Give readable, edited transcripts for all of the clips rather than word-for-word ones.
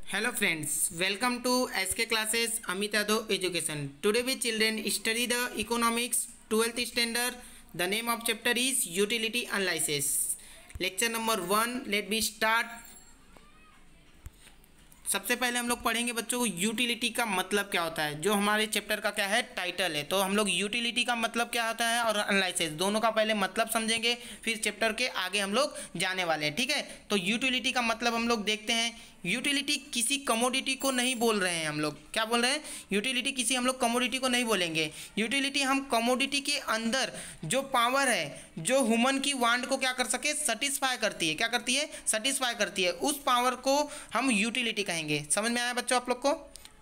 Hello friends, welcome to SK classes Amit Yadav Education. Today we children study the economics 12th standard. The name of chapter is utility analysis. Lecture number 1. Let me start. सबसे पहले हम लोग पढ़ेंगे बच्चों को utility का मतलब क्या होता है, जो हमारे चैप्टर का क्या है टाइटल है। तो हम लोग यूटिलिटी का मतलब क्या होता है और एनालिसिस दोनों का पहले मतलब समझेंगे, फिर चैप्टर के आगे हम लोग जाने वाले हैं। ठीक है, तो यूटिलिटी का मतलब हम लोग देखते हैं। यूटिलिटी किसी कमोडिटी को नहीं बोल रहे हैं हम लोग, क्या बोल रहे हैं? यूटिलिटी किसी हम लोग कमोडिटी को नहीं बोलेंगे। यूटिलिटी हम कमोडिटी के अंदर जो पावर है, जो ह्यूमन की वांट को क्या कर सके, सेटिस्फाई करती है। क्या करती है? सेटिस्फाई करती है। उस पावर को हम यूटिलिटी कहेंगे। समझ में आया बच्चों आप लोग को?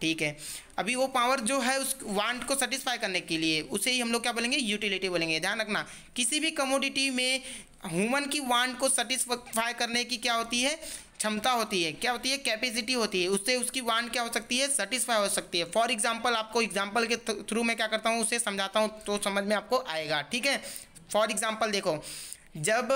ठीक है, अभी वो पावर जो है उस वांट को सेटिस्फाई करने के लिए, उसे ही हम लोग क्या बोलेंगे? यूटिलिटी बोलेंगे। ध्यान रखना, किसी भी कमोडिटी में ह्यूमन की वांट को सेटिस्फाई करने की क्या होती है? क्षमता होती है। क्या होती है? कैपेसिटी होती है। उससे उसकी वांट क्या हो सकती है? सेटिस्फाई हो सकती है। फॉर एग्जांपल, आपको एग्जांपल के थ्रू मैं क्या करता हूँ, उसे समझाता हूँ तो समझ में आपको आएगा। ठीक है, फॉर एग्जांपल देखो, जब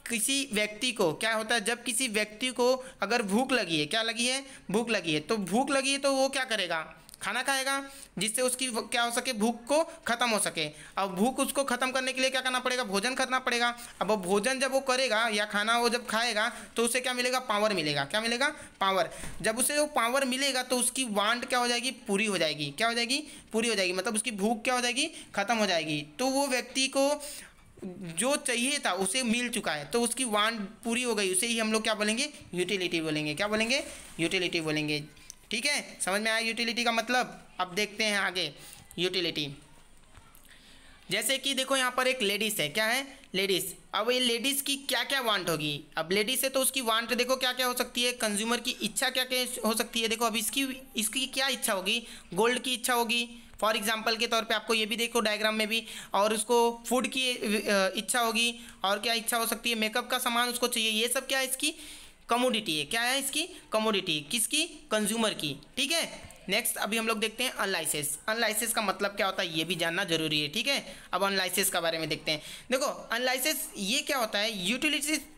किसी व्यक्ति को क्या होता है, जब किसी व्यक्ति को अगर भूख लगी है, क्या लगी है? भूख लगी है। तो भूख लगी है तो वो क्या करेगा? खाना खाएगा, जिससे उसकी क्या हो सके? भूख को खत्म हो सके। अब भूख उसको खत्म करने के लिए क्या करना पड़ेगा? भोजन करना पड़ेगा। अब वो भोजन जब वो करेगा या खाना वो जब खाएगा तो उसे क्या मिलेगा? पावर मिलेगा। क्या मिलेगा? पावर। जब उसे वो पावर मिलेगा तो उसकी वांट क्या हो जाएगी? पूरी हो जाएगी। क्या हो जाएगी? पूरी हो जाएगी। मतलब उसकी भूख क्या हो जाएगी? खत्म हो जाएगी। तो वो व्यक्ति को जो चाहिए था उसे मिल चुका है, तो उसकी वांट पूरी हो गई। उसे ही हम लोग क्या बोलेंगे? यूटिलिटी बोलेंगे। क्या बोलेंगे? यूटिलिटी बोलेंगे। ठीक है, समझ में आया यूटिलिटी का मतलब? अब देखते हैं आगे यूटिलिटी। जैसे कि देखो यहाँ पर एक लेडीज़ है। क्या है? लेडीज़। अब ये लेडीज़ की क्या क्या वांट होगी? अब लेडीज़ है तो उसकी वांट देखो क्या क्या हो सकती है। कंज्यूमर की इच्छा क्या क्या हो सकती है। देखो अब इसकी क्या इच्छा होगी? गोल्ड की इच्छा होगी। फॉर एग्जाम्पल के तौर पे आपको ये भी देखो डायग्राम में भी। और उसको फूड की इच्छा होगी। और क्या इच्छा हो सकती है? मेकअप का सामान उसको चाहिए। ये सब क्या है? इसकी कमोडिटी है। क्या है इसकी? कमोडिटी। किसकी? कंज्यूमर की। ठीक है, नेक्स्ट अभी हम लोग देखते हैं अनलाइसिस। अनलाइसिस का मतलब क्या होता है ये भी जानना जरूरी है। ठीक है, अब अनलाइसिस का बारे में देखते हैं। देखो अनलाइसिस ये क्या होता है?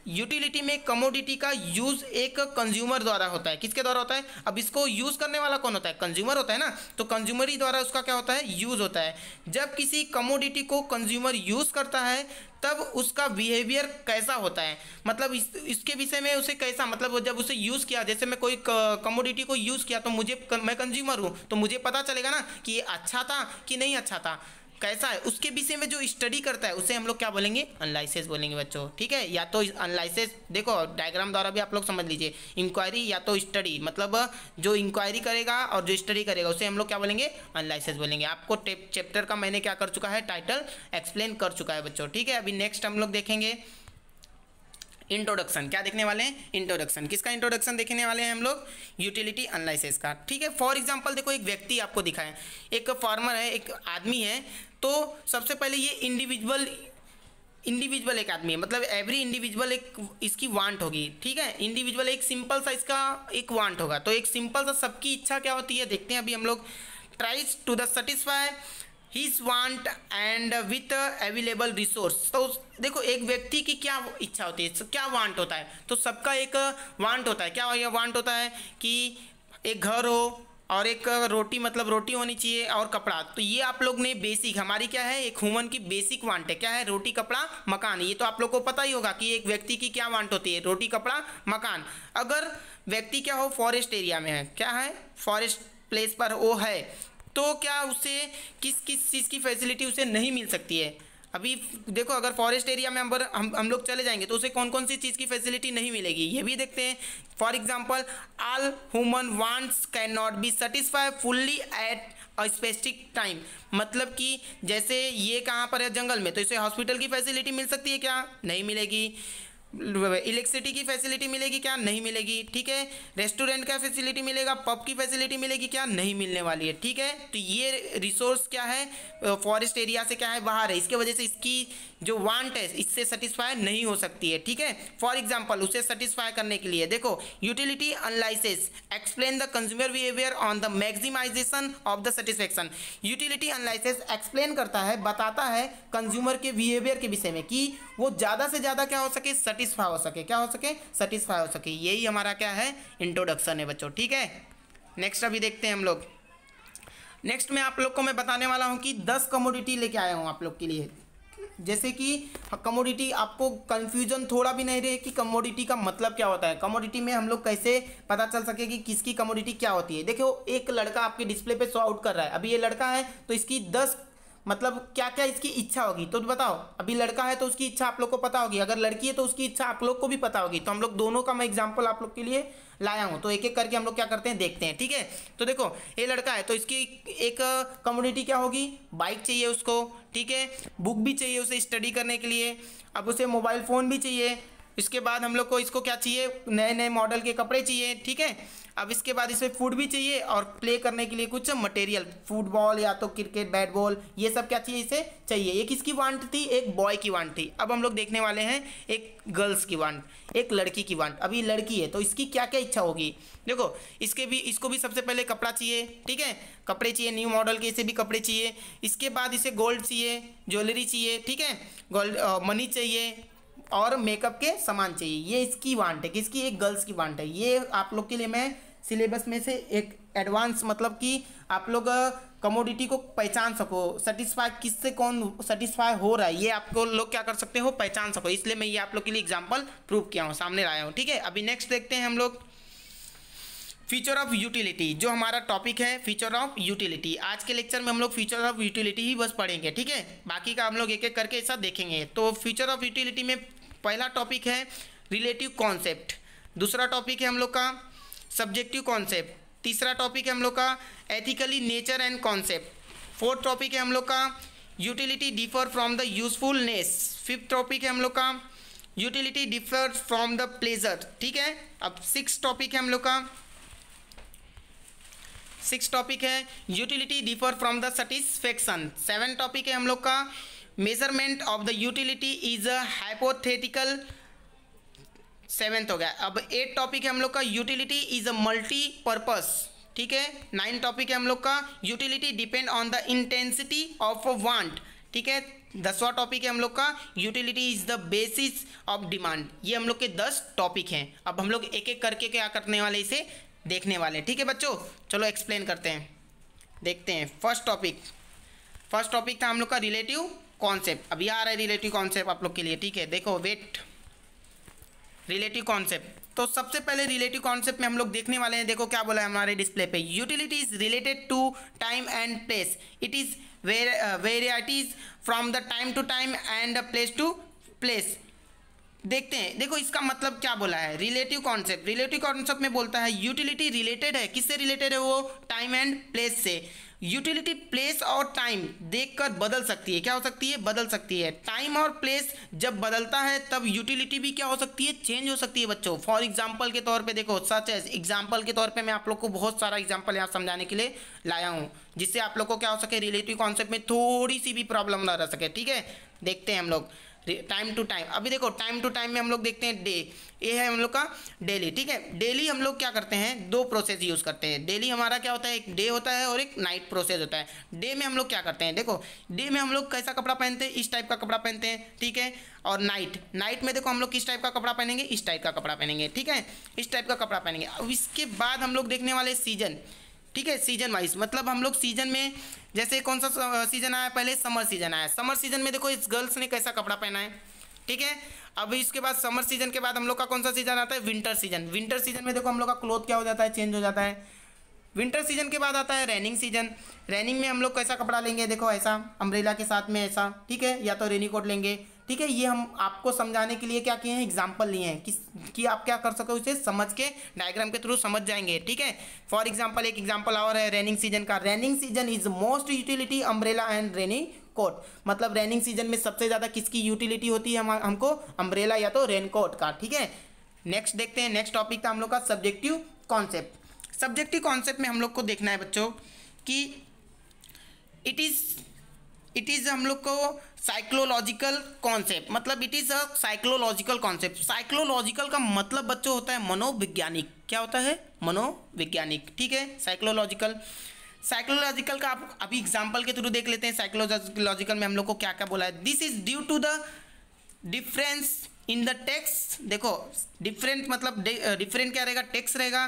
यूटिलिटी में कमोडिटी का यूज एक कंज्यूमर द्वारा होता है। किसके द्वारा होता है? अब इसको यूज करने वाला कौन होता है? कंज्यूमर होता है ना। तो कंज्यूमर ही द्वारा उसका क्या होता है? यूज होता है। जब किसी कमोडिटी को कंज्यूमर यूज करता है तब उसका बिहेवियर कैसा होता है, मतलब इसके विषय में उसे कैसा, मतलब जब उसे यूज़ किया, जैसे मैं कोई कमोडिटी को यूज़ किया तो मैं कंज्यूमर हूँ तो मुझे पता चलेगा ना कि ये अच्छा था कि नहीं अच्छा था, कैसा है, उसके विषय में जो स्टडी करता है उसे हम लोग क्या बोलेंगे? एनालिसिस बोलेंगे बच्चों। ठीक है, या तो एनालिसिस देखो डायग्राम द्वारा भी आप लोग समझ लीजिए। इंक्वायरी या तो स्टडी, मतलब जो इंक्वायरी करेगा और जो स्टडी करेगा उसे हम लोग क्या बोलेंगे? एनालिसिस बोलेंगे। आपको चैप्टर का मैंने क्या कर चुका है? टाइटल एक्सप्लेन कर चुका है बच्चों। ठीक है, अभी नेक्स्ट हम लोग देखेंगे इंट्रोडक्शन। क्या देखने वाले हैं? इंट्रोडक्शन। किसका इंट्रोडक्शन देखने वाले हैं हम लोग? यूटिलिटी एनालिसिस का। ठीक है, फॉर एग्जांपल देखो एक व्यक्ति आपको दिखा है, एक फार्मर है, एक आदमी है। तो सबसे पहले ये इंडिविजुअल एक आदमी है, मतलब एवरी इंडिविजुअल एक इसकी वांट होगी। ठीक है, इंडिविजुअल एक सिंपल सा इसका एक वांट होगा। तो एक सिंपल सा सबकी इच्छा क्या होती है देखते हैं अभी हम लोग। Tries to the satisfy his want and with available resource. तो देखो एक व्यक्ति की क्या इच्छा होती है, क्या वांट होता है? तो सबका एक वांट होता है। क्या ये वांट होता है कि एक घर हो और एक रोटी, मतलब रोटी होनी चाहिए और कपड़ा। तो ये आप लोग ने बेसिक, हमारी क्या है? एक ह्यूमन की बेसिक वांट है। क्या है? रोटी, कपड़ा, मकान। ये तो आप लोग को पता ही होगा कि एक व्यक्ति की क्या वांट होती है? रोटी, कपड़ा, मकान। अगर व्यक्ति क्या हो? फॉरेस्ट एरिया में है, क्या है? फॉरेस्ट प्लेस पर वो है, तो क्या उसे किस किस चीज़ की फैसिलिटी उसे नहीं मिल सकती है? अभी देखो अगर फॉरेस्ट एरिया में हम लोग चले जाएंगे तो उसे कौन कौन सी चीज़ की फैसिलिटी नहीं मिलेगी ये भी देखते हैं। For example, all human wants can not be satisfy fully at a specific time. मतलब कि जैसे ये कहाँ पर है? जंगल में, तो इसे हॉस्पिटल की फैसिलिटी मिल सकती है क्या? नहीं मिलेगी। इलेक्ट्रिसिटी की फैसिलिटी मिलेगी क्या? नहीं मिलेगी। ठीक है, रेस्टोरेंट का फैसिलिटी मिलेगा, पब की फैसिलिटी मिलेगी क्या? नहीं मिलने वाली है। ठीक है, तो ये रिसोर्स क्या है? फॉरेस्ट एरिया से क्या है? बाहर है। इसके वजह से इसकी जो वांट है इससे सेटिस्फाई नहीं हो सकती है। ठीक है, फॉर एग्जांपल उसे सेटिस्फाई करने के लिए देखो utility analysis explain the consumer behaviour on the maximisation of the satisfaction. Utility analysis explain करता है, बताता है कंज्यूमर के बिहेवियर के विषय में कि वो ज़्यादा से ज़्यादा क्या हो सके? सेटिस्फाई हो सके, क्या हो सके, सेटिस्फाई हो सके। यही हमारा क्या है, इंट्रोडक्शन है बच्चों, ठीक है। नेक्स्ट अभी देखते हैं हम लोग। नेक्स्ट में आप लोग को मैं बताने वाला हूँ कि 10 कमोडिटी लेके आया हूँ आप लोग के लिए। जैसे कि कमोडिटी, आपको कंफ्यूजन थोड़ा भी नहीं रहे कि कमोडिटी का मतलब क्या होता है, कमोडिटी में हम लोग कैसे पता चल सके कि किसकी कमोडिटी क्या होती है। देखो एक लड़का आपके डिस्प्ले पे शो आउट कर रहा है, अभी ये लड़का है तो इसकी 10 मतलब क्या क्या इसकी इच्छा होगी, तो बताओ। अभी लड़का है तो उसकी इच्छा आप लोग को पता होगी, अगर लड़की है तो उसकी इच्छा आप लोग को भी पता होगी। तो हम लोग दोनों का मैं एग्जांपल आप लोग के लिए लाया हूं, तो एक एक करके हम लोग क्या करते हैं देखते हैं, ठीक है। तो देखो ये लड़का है तो इसकी एक कम्युनिटी क्या होगी, बाइक चाहिए उसको, ठीक है, बुक भी चाहिए उसे स्टडी करने के लिए, अब उसे मोबाइल फ़ोन भी चाहिए, इसके बाद हम लोग को इसको क्या चाहिए, नए नए मॉडल के कपड़े चाहिए, ठीक है। अब इसके बाद इसमें फूड भी चाहिए और प्ले करने के लिए कुछ मटेरियल, फुटबॉल या तो क्रिकेट, बैट बॉल, ये सब क्या चाहिए, इसे चाहिए। ये किसकी वांट थी, एक बॉय की वांट थी। अब हम लोग देखने वाले हैं एक गर्ल्स की वांट, एक लड़की की वांट। अभी लड़की है तो इसकी क्या क्या इच्छा होगी, देखो इसको भी सबसे पहले कपड़ा चाहिए, ठीक है, कपड़े चाहिए न्यू मॉडल के, इसे भी कपड़े चाहिए। इसके बाद इसे गोल्ड चाहिए, ज्वेलरी चाहिए, ठीक है, गोल्ड मनी चाहिए और मेकअप के सामान चाहिए। ये इसकी वांट है, किसकी, एक गर्ल्स की वांट है। ये आप लोग के लिए मैं सिलेबस में से एक एडवांस, मतलब कि आप लोग कमोडिटी को पहचान सको, सेटिस्फाई किससे कौन सेटिस्फाई हो रहा है, ये आपको लोग क्या कर सकते हो, पहचान सको। इसलिए मैं ये आप लोग के लिए एग्जांपल प्रूव किया हूँ, सामने लाया हूँ, ठीक है। अभी नेक्स्ट देखते हैं हम लोग फीचर ऑफ यूटिलिटी, जो हमारा टॉपिक है फीचर ऑफ यूटिलिटी। आज के लेक्चर में हम लोग फीचर ऑफ यूटिलिटी ही बस पढ़ेंगे, ठीक है, बाकी का हम लोग एक एक करके ऐसा देखेंगे। तो फीचर ऑफ यूटिलिटी में पहला टॉपिक है रिलेटिव कॉन्सेप्ट, दूसरा टॉपिक है हम लोग का सब्जेक्टिव कॉन्सेप्ट, तीसरा टॉपिक है हम लोग का ethically nature and concept, fourth topic है हम लोग का utility differ from the usefulness, fifth topic है हम लोग का utility differ from the pleasure, ठीक है। अब सिक्स टॉपिक है हम लोग का, सिक्स टॉपिक है utility differ from the satisfaction, seven topic है हम लोग का measurement of the utility is a hypothetical, seventh हो गया। अब एट टॉपिक है हम लोग का utility is a multi purpose, ठीक है। नाइन टॉपिक है हम लोग का utility depend on the intensity of a want, ठीक है। 10वां टॉपिक है हम लोग का utility is the basis of demand. ये हम लोग के 10 टॉपिक हैं। अब हम लोग एक एक करके क्या करने वाले, इसे देखने वाले, ठीक है बच्चों। चलो एक्सप्लेन करते हैं, देखते हैं। फर्स्ट टॉपिक था हम लोग का रिलेटिव कॉन्सेप्ट। अभी आ रहा है रिलेटिव कॉन्सेप्ट आप लोग के लिए, ठीक है। देखो वेट, रिलेटिव कॉन्सेप्ट, तो सबसे पहले रिलेटिव कॉन्सेप्ट में हम लोग देखने वाले हैं। देखो क्या बोला है हमारे डिस्प्ले पे, utility is related to time and place, it is varieties from the time to time and place to place. देखते हैं, देखो इसका मतलब क्या बोला है। रिलेटिव कॉन्सेप्ट में बोलता है यूटिलिटी रिलेटेड है, किससे रिलेटेड है वो, टाइम एंड प्लेस से। यूटिलिटी प्लेस और टाइम देखकर बदल सकती है, क्या हो सकती है, बदल सकती है। टाइम और प्लेस जब बदलता है तब यूटिलिटी भी क्या हो सकती है, चेंज हो सकती है बच्चों। फॉर एग्जांपल के तौर पे देखो, सच है, एग्जांपल के तौर पे मैं आप लोग को बहुत सारा एग्जांपल यहाँ समझाने के लिए लाया हूँ, जिससे आप लोग को क्या हो सके, रिलेटिव कॉन्सेप्ट में थोड़ी सी भी प्रॉब्लम ना रह सके, ठीक है। देखते हैं हम लोग टाइम टू टाइम। अभी देखो टाइम टू टाइम में हम लोग देखते हैं डे, ये है हम लोग का डेली, ठीक है। डेली हम लोग क्या करते हैं, दो प्रोसेस यूज़ करते हैं। डेली हमारा क्या होता है, एक डे होता है और एक नाइट प्रोसेस होता है। डे में हम लोग क्या करते हैं, देखो डे में हम लोग कैसा कपड़ा पहनते हैं, इस टाइप का कपड़ा पहनते हैं, ठीक है। और नाइट में देखो हम लोग किस टाइप का कपड़ा पहनेंगे, इस टाइप का कपड़ा पहनेंगे, ठीक है, इस टाइप का कपड़ा पहनेंगे। अब इसके बाद हम लोग देखने वाले सीजन, ठीक है, सीजन वाइज, मतलब हम लोग सीजन में जैसे कौन सा सीजन आया, पहले समर सीजन आया। समर सीजन में देखो इस गर्ल्स ने कैसा कपड़ा पहना है, ठीक है। अब इसके बाद समर सीजन के बाद हम लोग का कौन सा सीजन आता है, विंटर सीजन। विंटर सीजन में देखो हम लोग का क्लोथ क्या हो जाता है, चेंज हो जाता है। विंटर सीजन के बाद आता है रेनिंग सीजन। रेनिंग में हम लोग कैसा कपड़ा लेंगे, देखो ऐसा अम्ब्रेला के साथ में ऐसा, ठीक है, या तो रेनी कोट लेंगे, ठीक है। ये हम आपको समझाने के लिए क्या किए हैं, एग्जाम्पल लिए हैं कि आप क्या कर सको, उसे समझ के डायग्राम के थ्रू समझ जाएंगे, ठीक है। फॉर एग्जाम्पल एक एग्जाम्पल और है रेनिंग सीजन का। Raining season is most utility umbrella and rainy coat, मतलब रेनिंग सीजन में सबसे ज़्यादा किसकी यूटिलिटी होती है हमको, अम्ब्रेला या तो रेनकोट का, ठीक है। नेक्स्ट देखते हैं, नेक्स्ट टॉपिक था हम लोग का सब्जेक्टिव कॉन्सेप्ट। सब्जेक्टिव कॉन्सेप्ट में हम लोग को देखना है बच्चों कि इट इज़ हम लोग को साइक्लोलॉजिकल कॉन्सेप्ट, मतलब इट इज़ अ साइक्लोलॉजिकल कॉन्सेप्ट। साइक्लोलॉजिकल का मतलब बच्चों होता है मनोवैज्ञानिक, क्या होता है, मनोवैज्ञानिक, ठीक है। साइकोलॉजिकल का आप अभी एग्जांपल के थ्रू देख लेते हैं। साइकोलॉजिकल में हम लोग को क्या क्या बोला है, this is due to the difference in the text, देखो डिफरेंट मतलब डिफरेंट क्या रहेगा, टेक्स्ट रहेगा,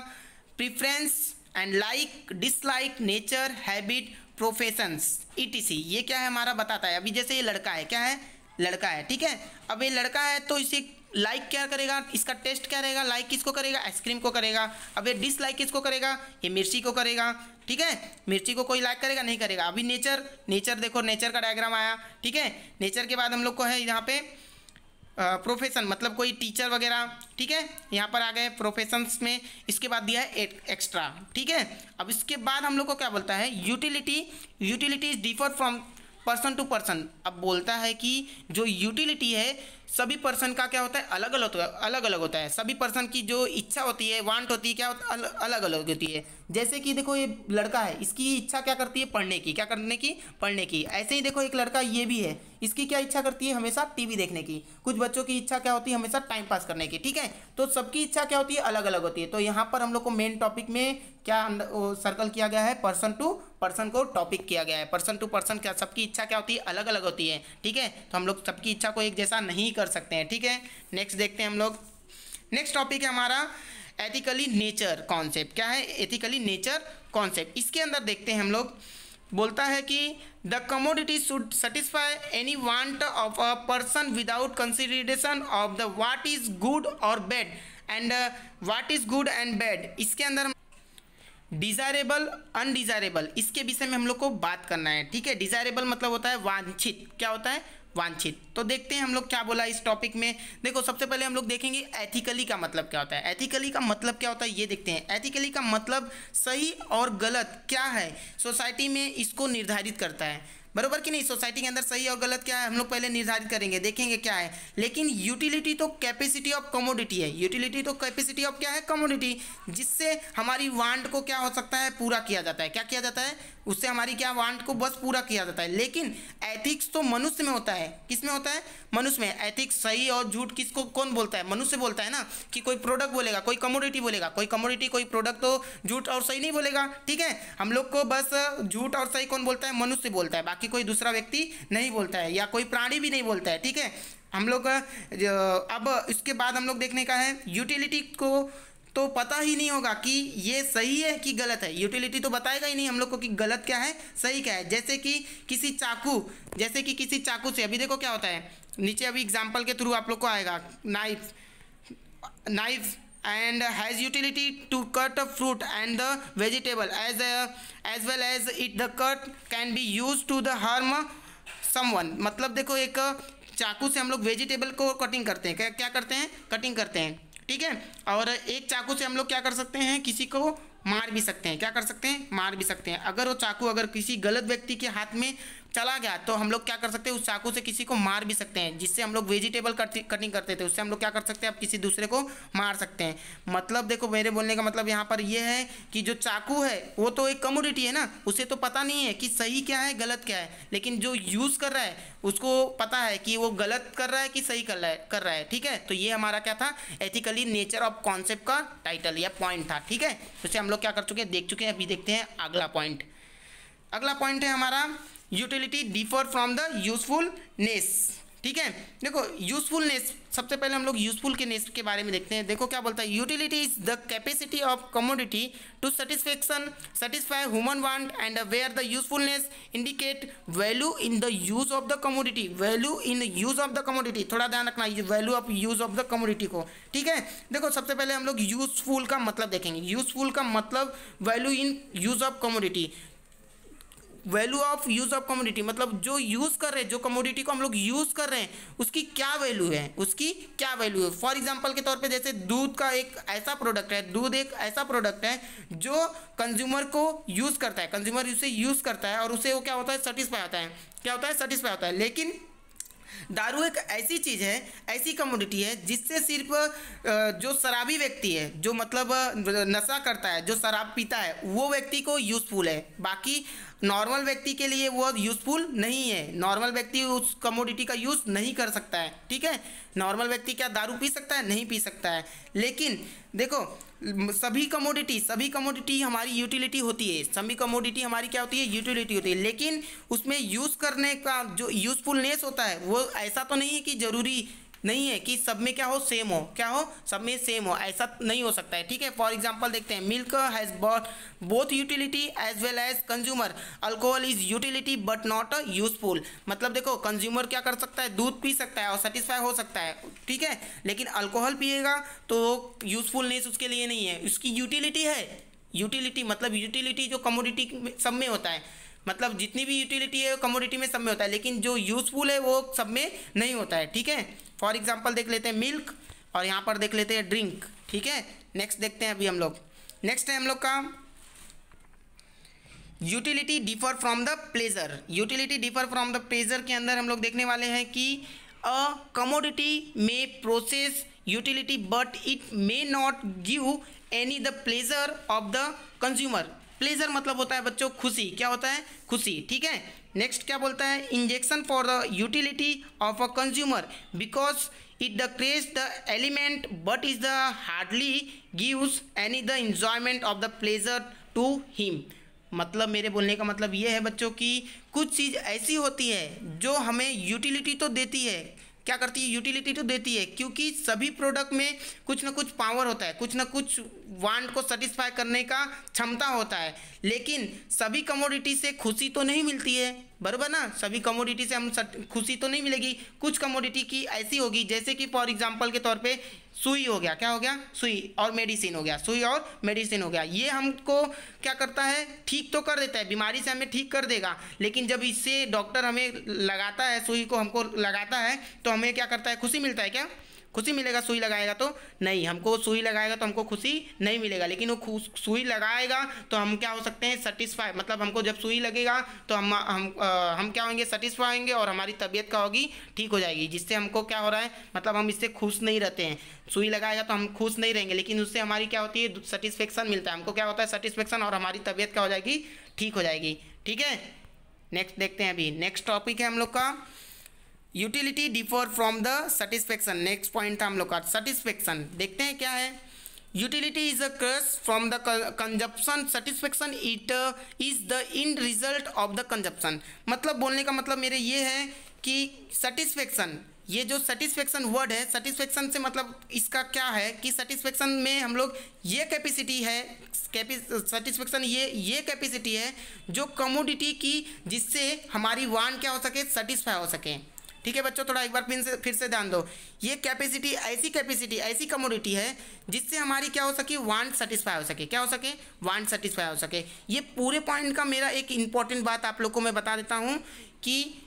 preference and like dislike, nature, habit, professions, etc. ये क्या है हमारा बताता है। अभी जैसे ये लड़का है, क्या है, लड़का है, ठीक है। अब ये लड़का है तो इसे लाइक क्या करेगा, इसका टेस्ट क्या रहेगा, लाइक किसको करेगा, आइसक्रीम को करेगा। अब ये डिसलाइक किसको करेगा, ये मिर्ची को करेगा, ठीक है। मिर्ची को कोई लाइक करेगा, नहीं करेगा। अभी नेचर, नेचर देखो, नेचर का डायग्राम आया, ठीक है। नेचर के बाद हम लोग को है यहाँ पे प्रोफेशन, मतलब कोई टीचर वगैरह, ठीक है। यहाँ पर आ गए प्रोफेशंस में। इसके बाद दिया है एक्स्ट्रा, ठीक है। अब इसके बाद हम लोग को क्या बोलता है, utility. Utility is differ from person to person. अब बोलता है कि जो यूटिलिटी है सभी पर्सन का क्या होता है, अलग अलग होता है। सभी पर्सन की जो इच्छा होती है, वांट होती है, क्या अलग अलग होती है। जैसे कि देखो ये लड़का है, इसकी इच्छा क्या करती है, पढ़ने की, क्या करने की, पढ़ने की। ऐसे ही देखो एक लड़का ये भी है, इसकी क्या इच्छा करती है, हमेशा टीवी देखने की। कुछ बच्चों की इच्छा क्या होती है, हमेशा टाइम पास करने की, ठीक है। तो सबकी इच्छा क्या होती है, अलग अलग होती है। तो यहाँ पर हम लोग को मेन टॉपिक में क्या सर्कल किया गया है, पर्सन टू पर्सन को टॉपिक किया गया है। पर्सन टू पर्सन क्या सबकी इच्छा क्या होती है, अलग अलग होती है, ठीक है। तो हम लोग सबकी इच्छा को एक जैसा नहीं कर सकते हैं, ठीक है। नेक्स्ट देखते हैं हम लोग। नेक्स्ट टॉपिक है हमारा एथिकली नेचर कॉन्सेप्ट। क्या है, एथिकली नेचर कॉन्सेप्ट। इसके अंदर देखते हैं हम लोग, बोलता है कि the commodity should satisfy any want of a person without consideration of the what is good और bad and what is good and bad. इसके अंदर डिज़ायरेबल, अनडिज़ायरेबल, इसके विषय में हम लोग को बात करना है, ठीक है। डिज़ायरेबल मतलब होता है वांछित, क्या होता है, वांछित। तो देखते हैं हम लोग क्या बोला इस टॉपिक में। देखो सबसे पहले हम लोग देखेंगे एथिकली का मतलब क्या होता है। एथिकली का मतलब क्या होता है ये देखते हैं। एथिकली का मतलब सही और गलत क्या है सोसाइटी में, इसको निर्धारित करता है, बरोबर कि नहीं। सोसाइटी के अंदर सही और गलत क्या है हम लोग पहले निर्धारित करेंगे, देखेंगे क्या है। लेकिन यूटिलिटी तो कैपेसिटी ऑफ कमोडिटी है। यूटिलिटी तो कैपेसिटी ऑफ क्या है, कमोडिटी, जिससे हमारी वांट को क्या हो सकता है, पूरा किया जाता है। क्या किया जाता है, उससे हमारी क्या वांट को बस पूरा किया जाता है। लेकिन एथिक्स तो मनुष्य में होता है। किस में होता है, मनुष्य में। एथिक्स सही और झूठ किसको कौन बोलता है, मनुष्य बोलता है ना। कि कोई प्रोडक्ट बोलेगा, कोई कमोडिटी बोलेगा, कोई कमोडिटी कोई प्रोडक्ट तो झूठ और सही नहीं बोलेगा, ठीक है। हम लोग को बस झूठ और सही कौन बोलता है, मनुष्य बोलता है, बाकी कोई दूसरा व्यक्ति नहीं बोलता है, या कोई प्राणी भी नहीं बोलता है, ठीक है। हम लोग अब इसके बाद हम लोग देखने का है यूटिलिटी को तो पता ही नहीं होगा कि ये सही है कि गलत है। यूटिलिटी तो बताएगा ही नहीं हम लोग को कि गलत क्या है, सही क्या है। जैसे कि किसी चाकू से, अभी देखो क्या होता है नीचे, अभी एग्जांपल के थ्रू आप लोग को आएगा। Knife and has utility to cut a fruit and the vegetable as well as it the cut can be used to the harm someone। मतलब देखो एक चाकू से हम लोग वेजिटेबल को कटिंग करते हैं, क्या करते हैं, कटिंग करते हैं, ठीक है। और एक चाकू से हम लोग क्या कर सकते हैं, किसी को मार भी सकते हैं, क्या कर सकते हैं, मार भी सकते हैं। अगर वो चाकू अगर किसी गलत व्यक्ति के हाथ में चला गया तो हम लोग क्या कर सकते हैं, उस चाकू से किसी को मार भी सकते हैं। जिससे हम लोग वेजिटेबल कटिंग करते थे, उससे हम लोग क्या कर सकते हैं, अब किसी दूसरे को मार सकते हैं। मतलब देखो मेरे बोलने का मतलब यहाँ पर ये है कि जो चाकू है वो तो एक कमोडिटी है ना, उसे तो पता नहीं है कि सही क्या है गलत क्या है। लेकिन जो यूज़ कर रहा है उसको पता है कि वो गलत कर रहा है कि सही कर रहा है, ठीक है। तो ये हमारा क्या था, एथिकली नेचर ऑफ कॉन्सेप्ट का टाइटल या पॉइंट था, ठीक है। तो हम लोग क्या कर चुके हैं, देख चुके हैं। अभी देखते हैं अगला पॉइंट। अगला पॉइंट है हमारा utility differ from the usefulness, ठीक है। देखो यूजफुलनेस, सबसे पहले हम लोग यूजफुल के नेस के बारे में देखते हैं। देखो क्या बोलता है, utility is the capacity of commodity to satisfy human want and where the usefulness indicate value in the use of the commodity. Value in use of the commodity, थोड़ा ध्यान रखना, value of use of the commodity को, ठीक है। देखो सबसे पहले हम लोग यूजफुल का मतलब देखेंगे। यूजफुल का मतलब value in use of commodity. Value of use of commodity मतलब जो यूज़ कर रहे हैं, जो कमोडिटी को हम लोग यूज़ कर रहे हैं उसकी क्या वैल्यू है, उसकी क्या वैल्यू है। फॉर एग्जांपल के तौर पे जैसे दूध का एक ऐसा प्रोडक्ट है, दूध एक ऐसा प्रोडक्ट है जो कंज्यूमर को यूज़ करता है, कंज्यूमर उसे यूज़ करता है और उसे वो क्या होता है, सेटिस्फाई होता है, क्या होता है, सेटिस्फाई होता है। लेकिन दारू एक ऐसी चीज़ है, ऐसी कमोडिटी है जिससे सिर्फ जो शराबी व्यक्ति है, जो मतलब नशा करता है, जो शराब पीता है, वो व्यक्ति को यूज़फुल है। बाकी नॉर्मल व्यक्ति के लिए वो यूज़फुल नहीं है। नॉर्मल व्यक्ति उस कमोडिटी का यूज़ नहीं कर सकता है, ठीक है। नॉर्मल व्यक्ति क्या दारू पी सकता है, नहीं पी सकता है। लेकिन देखो सभी कमोडिटी हमारी यूटिलिटी होती है, सभी कमोडिटी हमारी क्या होती है, यूटिलिटी होती है। लेकिन उसमें यूज़ करने का जो यूज़फुलनेस होता है वो ऐसा तो नहीं है कि ज़रूरी नहीं है कि सब में क्या हो, सेम हो, क्या हो, सब में सेम हो, ऐसा नहीं हो सकता है, ठीक है। फॉर एग्जांपल देखते हैं, milk has both utility as well as consumer, alcohol is utility but not useful. मतलब देखो, कंज्यूमर क्या कर सकता है, दूध पी सकता है और सेटिस्फाई हो सकता है, ठीक है, लेकिन अल्कोहल पिएगा तो यूजफुलनेस उसके लिए नहीं है, उसकी यूटिलिटी है। यूटिलिटी मतलब यूटिलिटी जो कमोडिटी सब में होता है, मतलब जितनी भी यूटिलिटी है वो कमोडिटी में सब में होता है, लेकिन जो यूजफुल है वो सब में नहीं होता है, ठीक है। फॉर एग्जांपल देख लेते हैं मिल्क, और यहाँ पर देख लेते हैं ड्रिंक, ठीक है। नेक्स्ट देखते हैं अभी हम लोग, नेक्स्ट है हम लोग का utility differ from the pleasure. Utility differ from the pleasure के अंदर हम लोग देखने वाले हैं कि अ कमोडिटी में process utility but it may not give any the pleasure of the consumer. Pleasure मतलब होता है बच्चों खुशी, क्या होता है, खुशी, ठीक है। नेक्स्ट क्या बोलता है, injection for the utility of a consumer because it the creates the element but is the hardly gives any the enjoyment of the pleasure to him. मतलब मेरे बोलने का मतलब ये है बच्चों कि कुछ चीज़ ऐसी होती है जो हमें यूटिलिटी तो देती है, क्या करती है, यूटिलिटी तो देती है, क्योंकि सभी प्रोडक्ट में कुछ ना कुछ पावर होता है, कुछ ना कुछ वांट को सेटिस्फाई करने का क्षमता होता है, लेकिन सभी कमोडिटी से खुशी तो नहीं मिलती है, बराबर ना। सभी कमोडिटी से हम खुशी तो नहीं मिलेगी, कुछ कमोडिटी की ऐसी होगी, जैसे कि फॉर एग्जांपल के तौर पे सुई हो गया, क्या हो गया, सुई और मेडिसिन हो गया, सुई और मेडिसिन हो गया, ये हमको क्या करता है, ठीक तो कर देता है, बीमारी से हमें ठीक कर देगा, लेकिन जब इससे डॉक्टर हमें लगाता है, सुई को हमको लगाता है, तो हमें क्या करता है, खुशी मिलता है क्या, खुशी मिलेगा, सुई लगाएगा तो नहीं, हमको सुई लगाएगा तो हमको खुशी नहीं मिलेगा, लेकिन वो सुई लगाएगा तो हम क्या हो सकते हैं, सेटिस्फाई, मतलब हमको जब सुई लगेगा तो हम क्या होंगे, सेटिस्फाई होंगे और हमारी तबीयत क्या होगी, ठीक हो जाएगी, जिससे हमको क्या हो रहा है, मतलब हम इससे खुश नहीं रहते हैं। सुई लगाएगा तो हम खुश नहीं रहेंगे, लेकिन उससे हमारी क्या होती है, सेटिस्फेक्शन मिलता है, हमको क्या होता है, सेटिस्फेक्शन, और हमारी तबीयत क्या हो जाएगी, ठीक हो जाएगी, ठीक है। नेक्स्ट देखते हैं, अभी नेक्स्ट टॉपिक है हम लोग का utility differ from the satisfaction. Next point था हम लोग का सेटिस्फेक्शन, देखते हैं क्या है। Utility is a cross from the consumption, satisfaction it is the in result of the consumption. मतलब बोलने का मतलब मेरे ये है कि सेटिस्फेक्शन, ये जो सेटिस्फेक्शन वर्ड है, सेटिस्फेक्शन से मतलब इसका क्या है कि सेटिस्फेक्शन में हम लोग ये कैपेसिटी है, सेटिस्फेक्शन ये कैपेसिटी है जो कमोडिटी की, जिससे हमारी वांट क्या हो सके, सेटिस्फाई हो सके, ठीक है बच्चों। थोड़ा एक बार फिर से ध्यान दो, ये कैपेसिटी ऐसी कमोडिटी है जिससे हमारी क्या हो सके, वांट सेटिस्फाई हो सके, क्या हो सके, वांट सेटिस्फाई हो सके। ये पूरे पॉइंट का मेरा एक इंपॉर्टेंट बात आप लोग को मैं बता देता हूँ कि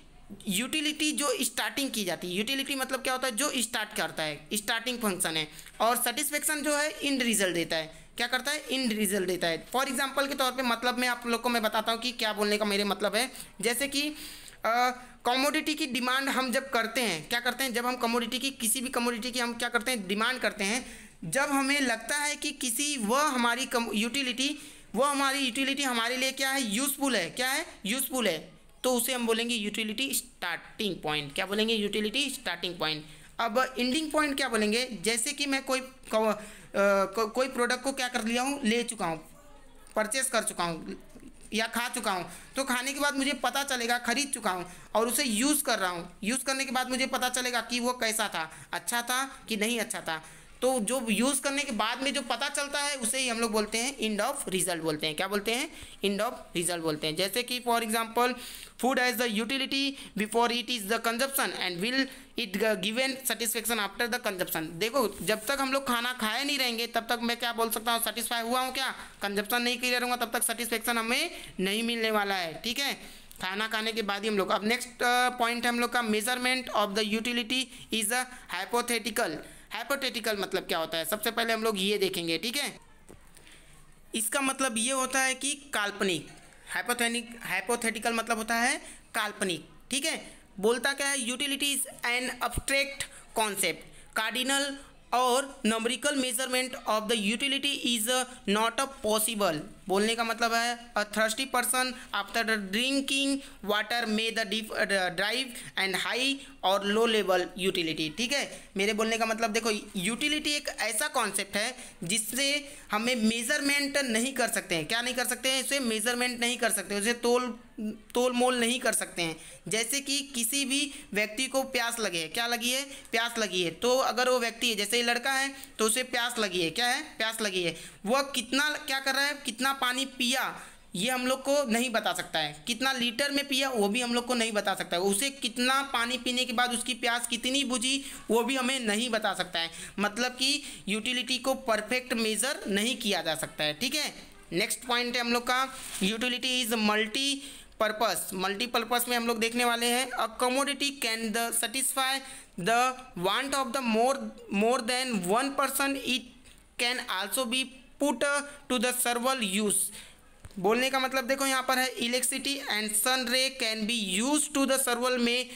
यूटिलिटी जो स्टार्टिंग की जाती है, यूटिलिटी मतलब क्या होता है, जो स्टार्ट करता है, स्टार्टिंग फंक्शन है, और सेटिस्फेक्शन जो है इंड रिजल्ट देता है, क्या करता है, इंड रिजल्ट देता है। फॉर एग्जांपल के तौर पे मतलब मैं आप लोग को मैं बताता हूँ कि क्या बोलने का मेरे मतलब है। जैसे कि कमोडिटी की डिमांड हम जब करते हैं, क्या करते हैं, जब हम कमोडिटी की, किसी भी कमोडिटी की हम क्या करते हैं, डिमांड करते हैं, जब हमें लगता है कि किसी वह हमारी यूटिलिटी हमारे लिए क्या है, यूज़फुल है, क्या है, यूज़फुल है, तो उसे हम बोलेंगे यूटिलिटी स्टार्टिंग पॉइंट, क्या बोलेंगे, यूटिलिटी स्टार्टिंग पॉइंट। अब एंडिंग पॉइंट क्या बोलेंगे, जैसे कि मैं कोई प्रोडक्ट को क्या कर लिया हूँ, ले चुका हूँ, परचेस कर चुका हूँ या खा चुका हूँ, तो खाने के बाद मुझे पता चलेगा, खरीद चुका हूँ और उसे यूज़ कर रहा हूँ, यूज़ करने के बाद मुझे पता चलेगा कि वो कैसा था, अच्छा था कि नहीं अच्छा था। तो जो यूज़ करने के बाद में जो पता चलता है उसे ही हम लोग बोलते हैं एंड ऑफ रिजल्ट बोलते हैं, क्या बोलते हैं, एंड ऑफ रिजल्ट बोलते हैं। जैसे कि for example food has the utility before it is the consumption and will it given satisfaction after the consumption. देखो जब तक हम लोग खाना खाए नहीं रहेंगे तब तक मैं क्या बोल सकता हूँ, सेटिस्फाई हुआ हूँ क्या, कंजप्शन नहीं किया रहूँगा तब तक सेटिस्फेक्शन हमें नहीं मिलने वाला है, ठीक है, खाना खाने के बाद ही हम लोग। अब नेक्स्ट पॉइंट है हम लोग का measurement of the utility is a hypothetical. Hypothetical मतलब क्या होता है, सबसे पहले हम लोग ये देखेंगे, ठीक है। इसका मतलब ये होता है कि काल्पनिक, हाइपोथेटिकल मतलब होता है काल्पनिक, ठीक है। बोलता क्या है, utility is an abstract concept, cardinal और numerical measurement of the utility is not a possible. बोलने का मतलब है a thirsty person after drinking water may derive and high और लो लेवल यूटिलिटी, ठीक है। मेरे बोलने का मतलब देखो, यूटिलिटी एक ऐसा कॉन्सेप्ट है जिससे हमें मेजरमेंट नहीं कर सकते हैं, क्या नहीं कर सकते हैं, इसे मेजरमेंट नहीं कर सकते, उसे तोल तोल मोल नहीं कर सकते हैं। जैसे कि किसी भी व्यक्ति को प्यास लगे है, क्या लगी है, प्यास लगी है, तो अगर वो व्यक्ति है, जैसे ये लड़का है तो उसे प्यास लगी है, क्या है, प्यास लगी है, वह कितना क्या कर रहा है, कितना पानी पिया ये हम लोग को नहीं बता सकता है, कितना लीटर में पिया वो भी हम लोग को नहीं बता सकता है, उसे कितना पानी पीने के बाद उसकी प्यास कितनी बुझी वो भी हमें नहीं बता सकता है। मतलब कि यूटिलिटी को परफेक्ट मेजर नहीं किया जा सकता है। ठीक है, नेक्स्ट पॉइंट है हम लोग का, यूटिलिटी इज मल्टीपर्पस। मल्टीपर्पस में हम लोग देखने वाले हैं, a commodity can the satisfy the want of the more than one person, it can also be put to the several use. बोलने का मतलब देखो यहाँ पर है, electricity and sun ray can be use to the several में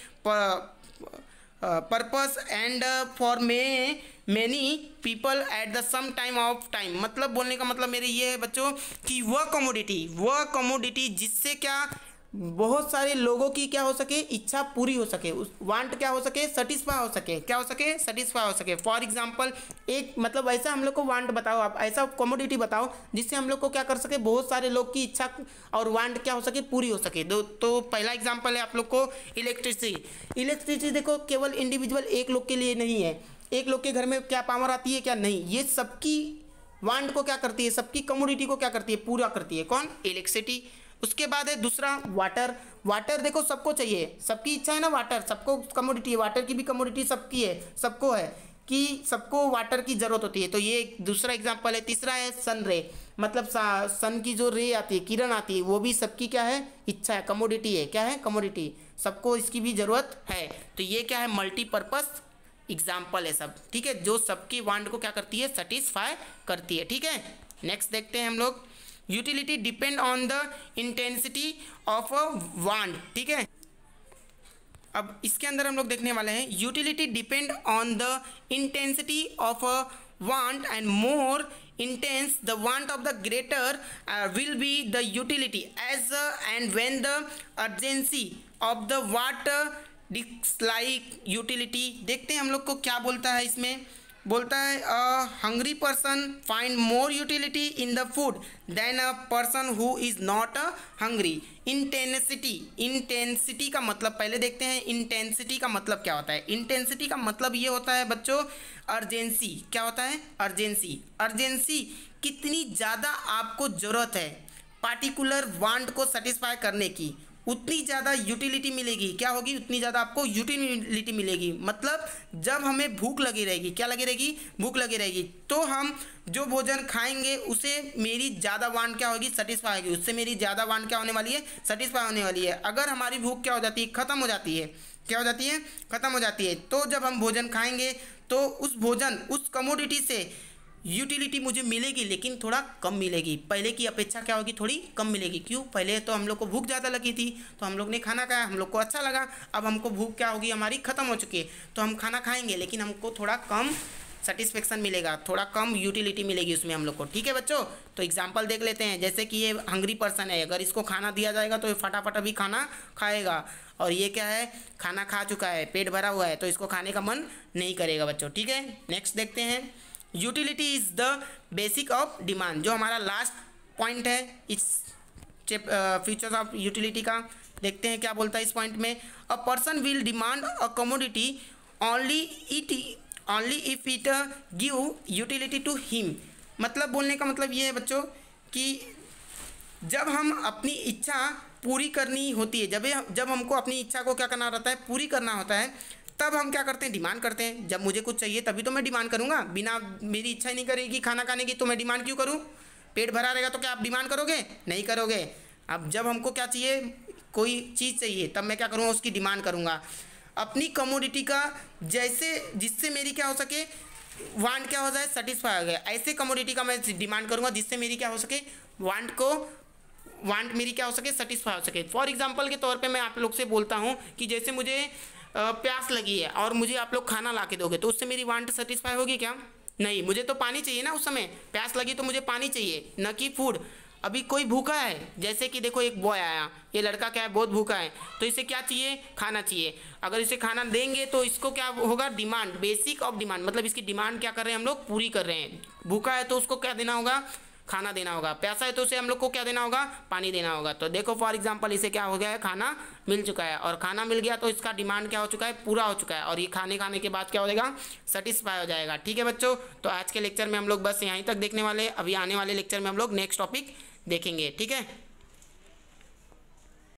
purpose and for many people at the same time of time. मतलब बोलने का मतलब मेरे ये है बच्चों कि वह कमोडिटी जिससे क्या बहुत सारे लोगों की क्या हो सके, इच्छा पूरी हो सके, उस वांट क्या हो सके, सेटिस्फाई हो सके, क्या हो सके, सेटिस्फाई हो सके। फॉर एग्जांपल एक मतलब ऐसा हम लोग को वांट बताओ, आप ऐसा कमोडिटी बताओ जिससे हम लोग को क्या कर सके, बहुत सारे लोग की इच्छा और वांट क्या हो सके, पूरी हो सके। तो पहला एग्जाम्पल है आप लोग को इलेक्ट्रिसिटी देखो केवल इंडिविजुअल एक लोग के लिए नहीं है, एक लोग के घर में क्या पावर आती है क्या नहीं, ये सबकी वांट को क्या करती है, सबकी कमोडिटी को क्या करती है, पूरा करती है। कौन, इलेक्ट्रिसिटी। उसके बाद है दूसरा वाटर देखो सबको चाहिए, सबकी इच्छा है ना, वाटर सबको कमोडिटी है, वाटर की भी कमोडिटी सबकी है, सबको है कि सबको वाटर की जरूरत होती है, तो ये दूसरा एग्जांपल है। तीसरा है सन रे, मतलब सन की जो रे आती है, किरण आती है, वो भी सबकी क्या है, इच्छा है, कमोडिटी है, क्या है, कमोडिटी, सबको इसकी भी जरूरत है। तो ये क्या है, मल्टीपर्पस एग्जाम्पल है सब। ठीक है, जो सबकी वांट को क्या करती है, सेटिस्फाई करती है। ठीक है, नेक्स्ट देखते हैं हम लोग, utility depend on the intensity of a want. ठीक है, अब इसके अंदर हम लोग देखने वाले हैं, utility depend on the intensity of a want and more intense the want of the greater will be the utility as and when the urgency of the what dislike utility। देखते हैं हम लोग को क्या बोलता है इसमें, बोलता है hungry person find more utility in the food than a person who is not hungry. Intensity का मतलब पहले देखते हैं, इंटेंसिटी का मतलब क्या होता है। इंटेंसिटी का मतलब ये होता है बच्चों, अर्जेंसी। क्या होता है, अर्जेंसी कितनी ज़्यादा आपको ज़रूरत है पार्टिकुलर वांट को सेटिस्फाई करने की, उतनी ज़्यादा यूटिलिटी मिलेगी। क्या होगी, उतनी ज़्यादा आपको यूटिलिटी मिलेगी। मतलब जब हमें भूख लगी रहेगी, क्या लगी रहेगी, भूख लगी रहेगी, तो हम जो भोजन खाएंगे उसे मेरी ज़्यादा वांट क्या होगी, सेटिस्फाई होगी, उससे मेरी ज़्यादा वांट क्या होने वाली है, सेटिस्फाई होने वाली है। अगर हमारी भूख क्या हो जाती है, ख़त्म हो जाती है, क्या हो जाती है, ख़त्म हो जाती है, तो जब हम भोजन खाएंगे तो उस कमोडिटी से यूटिलिटी मुझे मिलेगी, लेकिन थोड़ा कम मिलेगी, पहले की अपेक्षा क्या होगी, थोड़ी कम मिलेगी। क्यों, पहले तो हम लोग को भूख ज़्यादा लगी थी तो हम लोग ने खाना खाया, हम लोग को अच्छा लगा, अब हमको भूख क्या होगी, हमारी ख़त्म हो चुकी है, तो हम खाना खाएंगे लेकिन हमको थोड़ा कम सेटिस्फेक्शन मिलेगा, थोड़ा कम यूटिलिटी मिलेगी उसमें हम लोग को। ठीक है बच्चों, तो एग्जांपल देख लेते हैं। जैसे कि ये हंग्री पर्सन है, अगर इसको खाना दिया जाएगा तो ये फटाफट अभी खाना खाएगा, और ये क्या है, खाना खा चुका है, पेट भरा हुआ है, तो इसको खाने का मन नहीं करेगा बच्चों। ठीक है, नेक्स्ट देखते हैं, utility is the basic of demand. जो हमारा लास्ट पॉइंट है इस फीचर्स ऑफ यूटिलिटी का, देखते हैं क्या बोलता है इस पॉइंट में। A person will demand a commodity only if it give utility to him. मतलब बोलने का मतलब ये है बच्चों कि जब हम अपनी इच्छा पूरी करनी होती है, जब हमको अपनी इच्छा को क्या करना रहता है, पूरी करना होता है, तब हम क्या करते हैं, डिमांड करते हैं। जब मुझे कुछ चाहिए तभी तो मैं डिमांड करूँगा, बिना मेरी इच्छा ही नहीं करेगी खाना खाने की तो मैं डिमांड क्यों करूँ। पेट भरा रहेगा तो क्या आप डिमांड करोगे, नहीं करोगे। अब जब हमको क्या चाहिए, कोई चीज़ चाहिए, तब मैं क्या करूँगा, उसकी डिमांड करूँगा। अपनी कमोडिटी का जिससे मेरी क्या हो सके, वांट क्या हो जाए, सेटिस्फाई हो गया, ऐसे कमोडिटी का मैं डिमांड करूँगा जिससे मेरी क्या हो सके, वांट मेरी क्या हो सके, सेटिस्फाई हो सके। फॉर एग्जांपल के तौर पे मैं आप लोग से बोलता हूँ कि जैसे मुझे प्यास लगी है और मुझे आप लोग खाना ला के दोगे, तो उससे मेरी वांट सेटिस्फाई होगी क्या, नहीं। मुझे तो पानी चाहिए ना, उस समय प्यास लगी तो मुझे पानी चाहिए, न कि फूड। अभी कोई भूखा है, जैसे कि देखो एक बॉय आया, ये लड़का क्या है, बहुत भूखा है, तो इसे क्या चाहिए, खाना चाहिए। अगर इसे खाना देंगे तो इसको क्या होगा, डिमांड, बेसिक ऑफ डिमांड, मतलब इसकी डिमांड क्या कर रहे हैं हम लोग, पूरी कर रहे हैं। भूखा है तो उसको क्या देना होगा, खाना देना होगा, प्यासा है तो उसे हम लोग को क्या देना होगा, पानी देना होगा। तो देखो फॉर एग्जांपल इसे क्या हो गया है, खाना मिल चुका है, और खाना मिल गया तो इसका डिमांड क्या हो चुका है, पूरा हो चुका है, और ये खाने के बाद क्या हो जाएगा, सेटिस्फाई हो जाएगा। ठीक है बच्चों, तो आज के लेक्चर में हम लोग बस यहीं तक देखने वाले, अभी आने वाले लेक्चर में हम लोग नेक्स्ट टॉपिक देखेंगे। ठीक है।